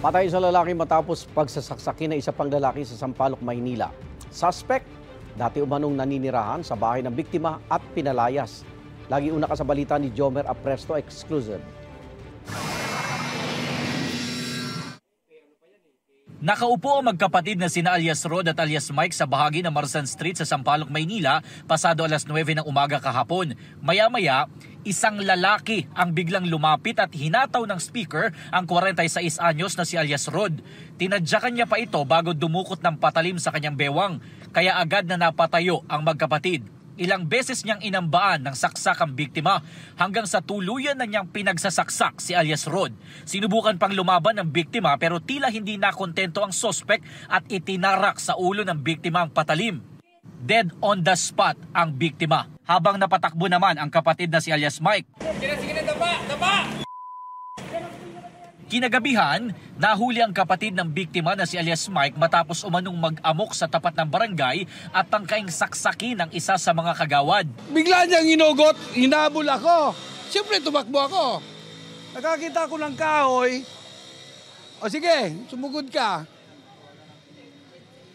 Patay sa lalaki matapos pagsasaksakin ng isa pang lalaki sa Sampaloc, Maynila. Suspect, dati umanong naninirahan sa bahay ng biktima at pinalayas. Lagi una ka sa balita ni Jomer Apresto, exclusive. Nakaupo ang magkapatid na sina alias Rod at alias Mike sa bahagi ng Marsan Street sa Sampaloc, Maynila pasado alas 9 ng umaga kahapon. Maya-maya, isang lalaki ang biglang lumapit at hinataw ng speaker ang 46 anyos na si alias Rod. Tinadyakan niya pa ito bago dumukot ng patalim sa kanyang bewang, kaya agad na napatayo ang magkapatid. Ilang beses niyang inambaan ng saksak ang biktima hanggang sa tuluyan na niyang pinagsasaksak si alias Rod. Sinubukan pang lumaban ng biktima pero tila hindi nakontento ang suspect at itinarak sa ulo ng biktima ang patalim. Dead on the spot ang biktima. Habang napatakbo naman ang kapatid na si alias Mike. Kinagabihan, nahuli ang kapatid ng biktima na si alias Mike matapos umanong mag-amok sa tapat ng barangay at tangkaing saksakin ng isa sa mga kagawad. Bigla niyang inugot, hinabol ako. Siyempre tumakbo ako. Nakakita ko ng kahoy. O sige, sumugod ka.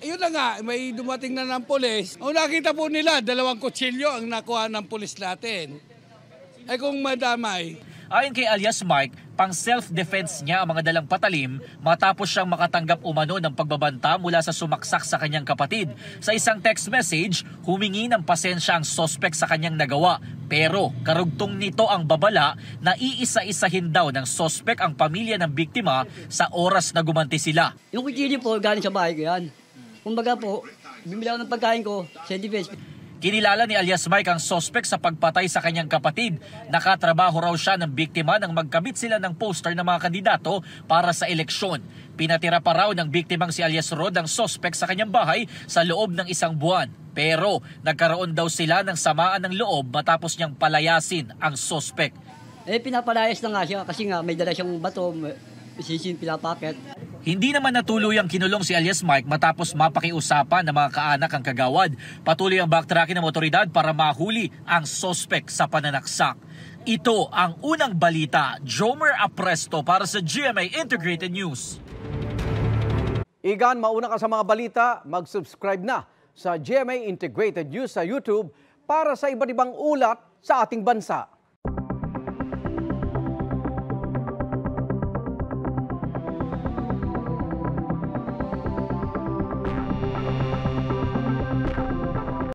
Ayun na nga, may dumating na ng pulis. O nakita po nila, 2 kutsilyo ang nakuha ng pulis natin. Ay kung madamay. Ayon kay alias Mike, pang self-defense niya ang mga dalang patalim matapos siyang makatanggap umano ng pagbabanta mula sa sumaksak sa kanyang kapatid. Sa isang text message, humingi ng pasensya ang suspect sa kanyang nagawa. Pero karugtong nito ang babala na iisa-isahin daw ng suspect ang pamilya ng biktima sa oras na gumanti sila. Yung kutsilyo po, galing sa bahay ko yan. Kumbaga po, bumili ako ng pagkain ko, self-defense. Kinilala ni alias Mike ang suspect sa pagpatay sa kanyang kapatid. Nakatrabaho raw siya ng biktima nang magkabit sila ng poster ng mga kandidato para sa eleksyon. Pinatira pa raw ng biktimang si alias Rod ang suspect sa kanyang bahay sa loob ng 1 buwan. Pero nagkaroon daw sila ng samaan ng loob matapos niyang palayasin ang suspect. Pinapalayas na nga siya kasi nga may dala siyang bato, sisin pinapakit. Hindi naman natuluyang kinulong si alias Mike matapos mapakiusapan ng mga kaanak ang kagawad. Patuloy ang backtracking ng otoridad para mahuli ang suspect sa pananaksak. Ito ang unang balita. Jomer Apresto para sa GMA Integrated News. Igan, mauna ka sa mga balita, mag-subscribe na sa GMA Integrated News sa YouTube para sa iba't ibang ulat sa ating bansa.